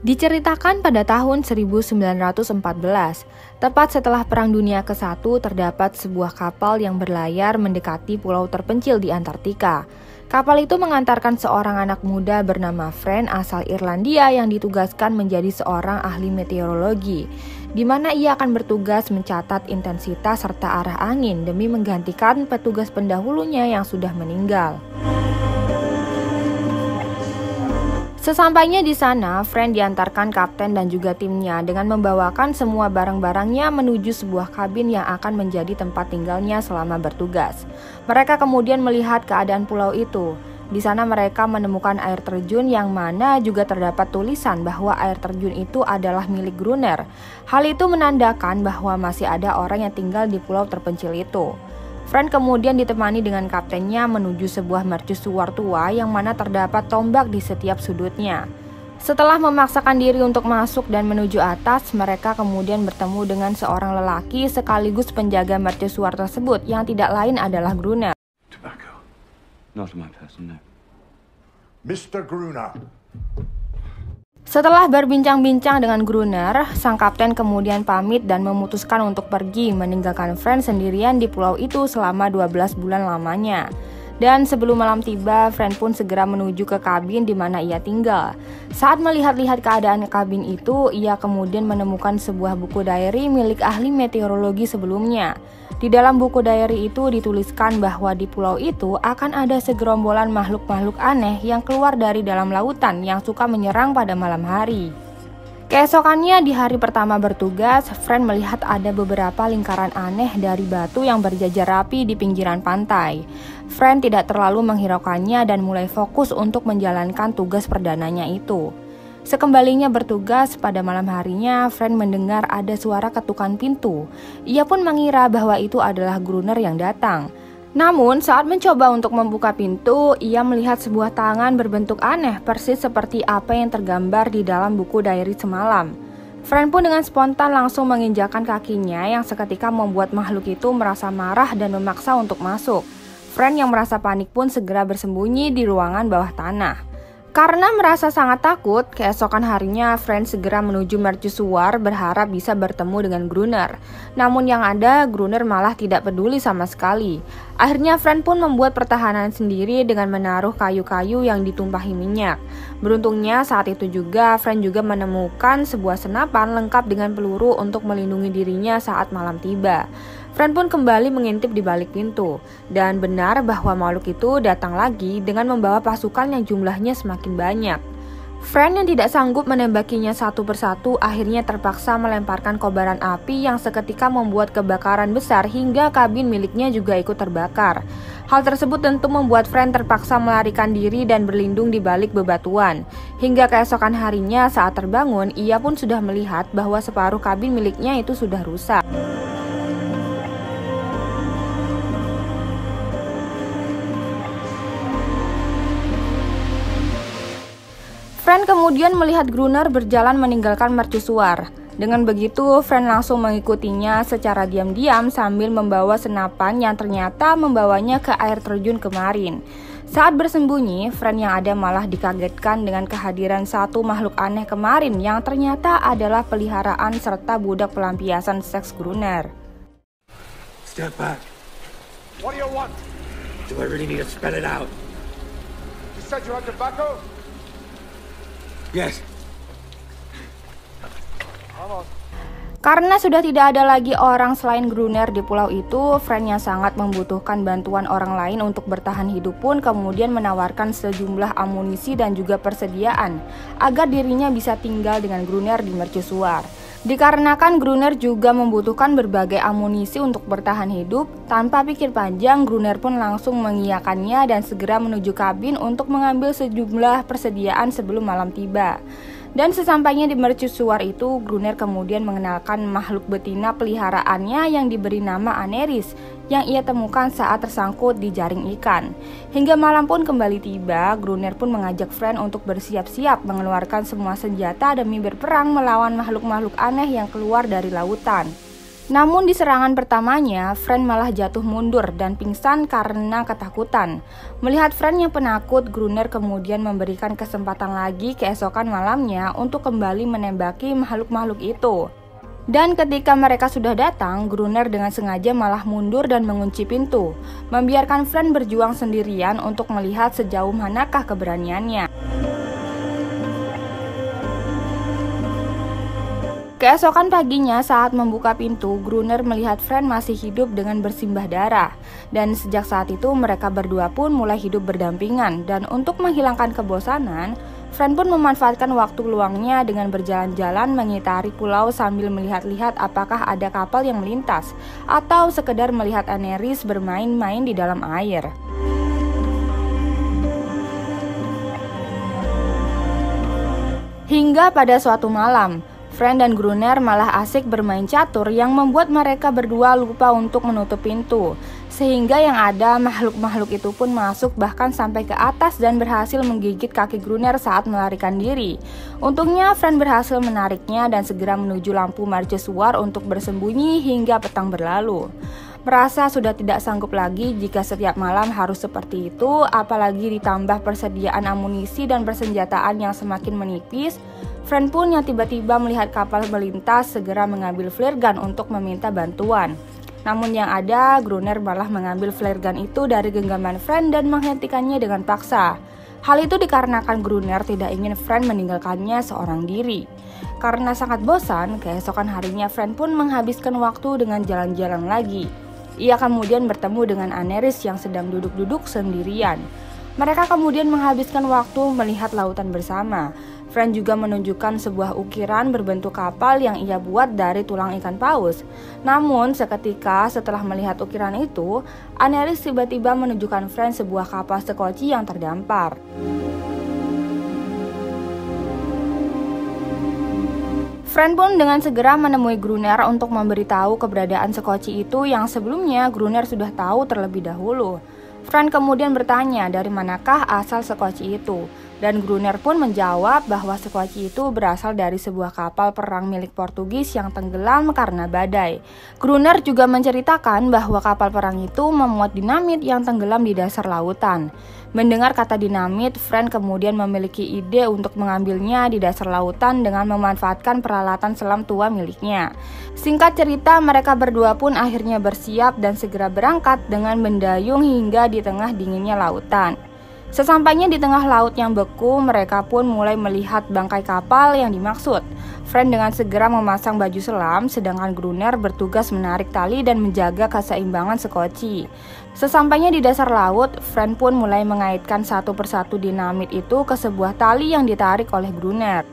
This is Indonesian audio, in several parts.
Diceritakan pada tahun 1914, tepat setelah Perang Dunia ke-1 terdapat sebuah kapal yang berlayar mendekati pulau terpencil di Antartika. Kapal itu mengantarkan seorang anak muda bernama French asal Irlandia yang ditugaskan menjadi seorang ahli meteorologi, di mana ia akan bertugas mencatat intensitas serta arah angin demi menggantikan petugas pendahulunya yang sudah meninggal. Sesampainya di sana, French diantarkan kapten dan juga timnya dengan membawakan semua barang-barangnya menuju sebuah kabin yang akan menjadi tempat tinggalnya selama bertugas. Mereka kemudian melihat keadaan pulau itu. Di sana mereka menemukan air terjun yang mana juga terdapat tulisan bahwa air terjun itu adalah milik Gruner. Hal itu menandakan bahwa masih ada orang yang tinggal di pulau terpencil itu. French kemudian ditemani dengan kaptennya menuju sebuah mercusuar tua yang mana terdapat tombak di setiap sudutnya. Setelah memaksakan diri untuk masuk dan menuju atas, mereka kemudian bertemu dengan seorang lelaki sekaligus penjaga mercusuar tersebut yang tidak lain adalah Gruner. Tobacco. Not my person, no. Mr. Gruner. Setelah berbincang-bincang dengan Gruner, sang kapten kemudian pamit dan memutuskan untuk pergi meninggalkan French sendirian di pulau itu selama 12 bulan lamanya. Dan sebelum malam tiba, French pun segera menuju ke kabin di mana ia tinggal. Saat melihat-lihat keadaan kabin itu, ia kemudian menemukan sebuah buku diary milik ahli meteorologi sebelumnya. Di dalam buku diary itu dituliskan bahwa di pulau itu akan ada segerombolan makhluk-makhluk aneh yang keluar dari dalam lautan yang suka menyerang pada malam hari. Keesokannya di hari pertama bertugas, French melihat ada beberapa lingkaran aneh dari batu yang berjajar rapi di pinggiran pantai. French tidak terlalu menghiraukannya dan mulai fokus untuk menjalankan tugas perdananya itu. Sekembalinya bertugas pada malam harinya, French mendengar ada suara ketukan pintu. Ia pun mengira bahwa itu adalah Gruner yang datang. Namun saat mencoba untuk membuka pintu, ia melihat sebuah tangan berbentuk aneh persis seperti apa yang tergambar di dalam buku diary semalam. French pun dengan spontan langsung menginjakan kakinya yang seketika membuat makhluk itu merasa marah dan memaksa untuk masuk. French yang merasa panik pun segera bersembunyi di ruangan bawah tanah. Karena merasa sangat takut, keesokan harinya French segera menuju mercusuar berharap bisa bertemu dengan Gruner. Namun yang ada, Gruner malah tidak peduli sama sekali. Akhirnya French pun membuat pertahanan sendiri dengan menaruh kayu-kayu yang ditumpahi minyak. Beruntungnya saat itu juga French juga menemukan sebuah senapan lengkap dengan peluru untuk melindungi dirinya saat malam tiba. French pun kembali mengintip di balik pintu, dan benar bahwa makhluk itu datang lagi dengan membawa pasukan yang jumlahnya semakin banyak. French yang tidak sanggup menembakinya satu persatu akhirnya terpaksa melemparkan kobaran api yang seketika membuat kebakaran besar hingga kabin miliknya juga ikut terbakar. Hal tersebut tentu membuat French terpaksa melarikan diri dan berlindung di balik bebatuan. Hingga keesokan harinya saat terbangun, ia pun sudah melihat bahwa separuh kabin miliknya itu sudah rusak. French kemudian melihat Gruner berjalan meninggalkan mercusuar. Dengan begitu, French langsung mengikutinya secara diam-diam sambil membawa senapan yang ternyata membawanya ke air terjun kemarin. Saat bersembunyi, French yang ada malah dikagetkan dengan kehadiran satu makhluk aneh kemarin yang ternyata adalah peliharaan serta budak pelampiasan seks Gruner. Step back. What do you want? Do I really need to spell it out? You said you had tobacco? Yes. Come on. Karena sudah tidak ada lagi orang selain Gruner di pulau itu, French yang sangat membutuhkan bantuan orang lain untuk bertahan hidup pun kemudian menawarkan sejumlah amunisi dan juga persediaan agar dirinya bisa tinggal dengan Gruner di mercusuar. Dikarenakan Gruner juga membutuhkan berbagai amunisi untuk bertahan hidup, tanpa pikir panjang Gruner pun langsung mengiyakannya dan segera menuju kabin untuk mengambil sejumlah persediaan sebelum malam tiba. Dan sesampainya di mercusuar itu, Gruner kemudian mengenalkan makhluk betina peliharaannya yang diberi nama Aneris yang ia temukan saat tersangkut di jaring ikan. Hingga malam pun kembali tiba, Gruner pun mengajak French untuk bersiap-siap mengeluarkan semua senjata demi berperang melawan makhluk-makhluk aneh yang keluar dari lautan. Namun di serangan pertamanya, Fran malah jatuh mundur dan pingsan karena ketakutan. Melihat Fran yang penakut, Gruner kemudian memberikan kesempatan lagi keesokan malamnya untuk kembali menembaki makhluk-makhluk itu. Dan ketika mereka sudah datang, Gruner dengan sengaja malah mundur dan mengunci pintu, membiarkan Fran berjuang sendirian untuk melihat sejauh manakah keberaniannya. Keesokan paginya saat membuka pintu, Gruner melihat Fran masih hidup dengan bersimbah darah. Dan sejak saat itu mereka berdua pun mulai hidup berdampingan. Dan untuk menghilangkan kebosanan, Fran pun memanfaatkan waktu luangnya dengan berjalan-jalan mengitari pulau sambil melihat-lihat apakah ada kapal yang melintas, atau sekedar melihat Aneris bermain-main di dalam air. Hingga pada suatu malam, Fran dan Gruner malah asik bermain catur yang membuat mereka berdua lupa untuk menutup pintu. Sehingga yang ada makhluk-makhluk itu pun masuk bahkan sampai ke atas dan berhasil menggigit kaki Gruner saat melarikan diri. Untungnya Fran berhasil menariknya dan segera menuju lampu mercusuar untuk bersembunyi hingga petang berlalu. Merasa sudah tidak sanggup lagi jika setiap malam harus seperti itu, apalagi ditambah persediaan amunisi dan persenjataan yang semakin menipis, Fran pun yang tiba-tiba melihat kapal melintas segera mengambil flare gun untuk meminta bantuan. Namun yang ada, Gruner malah mengambil flare gun itu dari genggaman Fran dan menghentikannya dengan paksa. Hal itu dikarenakan Gruner tidak ingin Fran meninggalkannya seorang diri. Karena sangat bosan, keesokan harinya Fran pun menghabiskan waktu dengan jalan-jalan lagi. Ia kemudian bertemu dengan Aneris yang sedang duduk-duduk sendirian. Mereka kemudian menghabiskan waktu melihat lautan bersama. Fran juga menunjukkan sebuah ukiran berbentuk kapal yang ia buat dari tulang ikan paus. Namun seketika setelah melihat ukiran itu, Aneris tiba-tiba menunjukkan Fran sebuah kapal sekoci yang terdampar. Fran pun dengan segera menemui Gruner untuk memberitahu keberadaan sekoci itu yang sebelumnya Gruner sudah tahu terlebih dahulu. Fran kemudian bertanya dari manakah asal sekoci itu, dan Gruner pun menjawab bahwa sekoci itu berasal dari sebuah kapal perang milik Portugis yang tenggelam karena badai. Gruner juga menceritakan bahwa kapal perang itu memuat dinamit yang tenggelam di dasar lautan. Mendengar kata dinamit, Fran kemudian memiliki ide untuk mengambilnya di dasar lautan dengan memanfaatkan peralatan selam tua miliknya. Singkat cerita, mereka berdua pun akhirnya bersiap dan segera berangkat dengan mendayung hingga di tengah dinginnya lautan. Sesampainya di tengah laut yang beku, mereka pun mulai melihat bangkai kapal yang dimaksud. Fran dengan segera memasang baju selam, sedangkan Gruner bertugas menarik tali dan menjaga keseimbangan sekoci. Sesampainya di dasar laut, Fran pun mulai mengaitkan satu persatu dinamit itu ke sebuah tali yang ditarik oleh Gruner.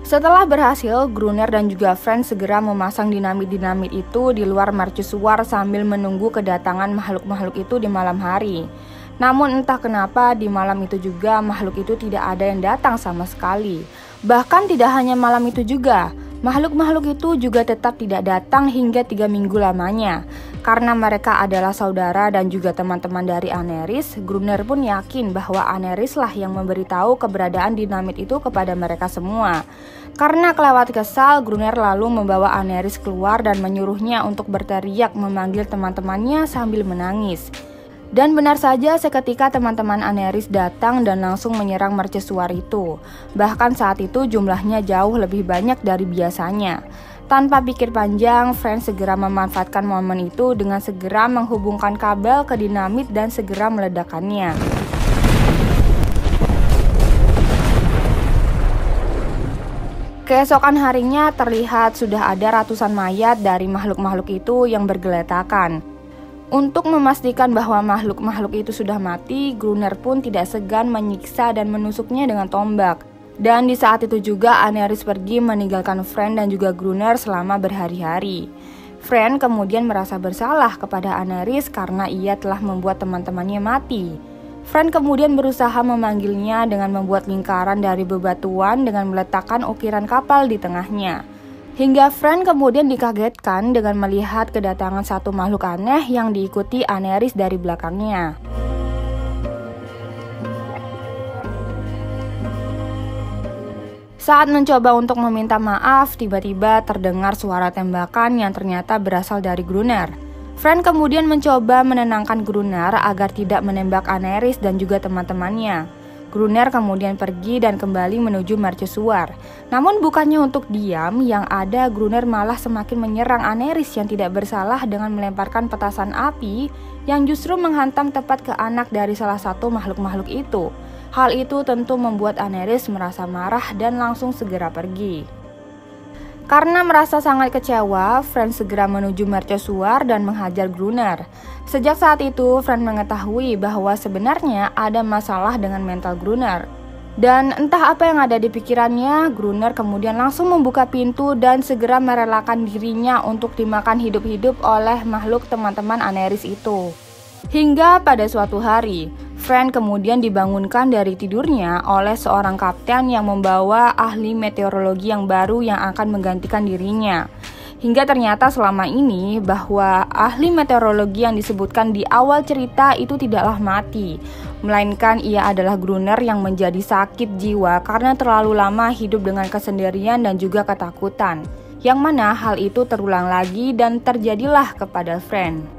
Setelah berhasil, Gruner dan juga Fran segera memasang dinamit-dinamit itu di luar mercusuar sambil menunggu kedatangan makhluk-makhluk itu di malam hari. Namun entah kenapa di malam itu juga makhluk itu tidak ada yang datang sama sekali. Bahkan tidak hanya malam itu juga, makhluk-makhluk itu juga tetap tidak datang hingga 3 minggu lamanya. Karena mereka adalah saudara dan juga teman-teman dari Aneris, Gruner pun yakin bahwa Aneris lah yang memberitahu keberadaan dinamit itu kepada mereka semua. Karena kelewat kesal, Gruner lalu membawa Aneris keluar dan menyuruhnya untuk berteriak memanggil teman-temannya sambil menangis. Dan benar saja seketika teman-teman Aneris datang dan langsung menyerang mercusuar itu. Bahkan saat itu jumlahnya jauh lebih banyak dari biasanya. Tanpa pikir panjang, Fran segera memanfaatkan momen itu dengan segera menghubungkan kabel ke dinamit dan segera meledakkannya. Keesokan harinya terlihat sudah ada ratusan mayat dari makhluk-makhluk itu yang bergeletakan. Untuk memastikan bahwa makhluk-makhluk itu sudah mati, Gruner pun tidak segan menyiksa dan menusuknya dengan tombak. Dan di saat itu juga Aneris pergi meninggalkan Fran dan juga Gruner selama berhari-hari. Fran kemudian merasa bersalah kepada Aneris karena ia telah membuat teman-temannya mati. Fran kemudian berusaha memanggilnya dengan membuat lingkaran dari bebatuan dengan meletakkan ukiran kapal di tengahnya. Hingga Fran kemudian dikagetkan dengan melihat kedatangan satu makhluk aneh yang diikuti Aneris dari belakangnya. Saat mencoba untuk meminta maaf, tiba-tiba terdengar suara tembakan yang ternyata berasal dari Gruner. Fran kemudian mencoba menenangkan Gruner agar tidak menembak Aneris dan juga teman-temannya. Gruner kemudian pergi dan kembali menuju mercusuar. Namun bukannya untuk diam, yang ada Gruner malah semakin menyerang Aneris yang tidak bersalah dengan melemparkan petasan api yang justru menghantam tepat ke anak dari salah satu makhluk-makhluk itu. Hal itu tentu membuat Aneris merasa marah dan langsung segera pergi. Karena merasa sangat kecewa, Fran segera menuju mercusuar dan menghajar Gruner. Sejak saat itu, Fran mengetahui bahwa sebenarnya ada masalah dengan mental Gruner. Dan entah apa yang ada di pikirannya, Gruner kemudian langsung membuka pintu dan segera merelakan dirinya untuk dimakan hidup-hidup oleh makhluk teman-teman Aneris itu. Hingga pada suatu hari, Fran kemudian dibangunkan dari tidurnya oleh seorang kapten yang membawa ahli meteorologi yang baru yang akan menggantikan dirinya. Hingga ternyata selama ini bahwa ahli meteorologi yang disebutkan di awal cerita itu tidaklah mati, melainkan ia adalah Gruner yang menjadi sakit jiwa karena terlalu lama hidup dengan kesendirian dan juga ketakutan. Yang mana hal itu terulang lagi dan terjadilah kepada Fran.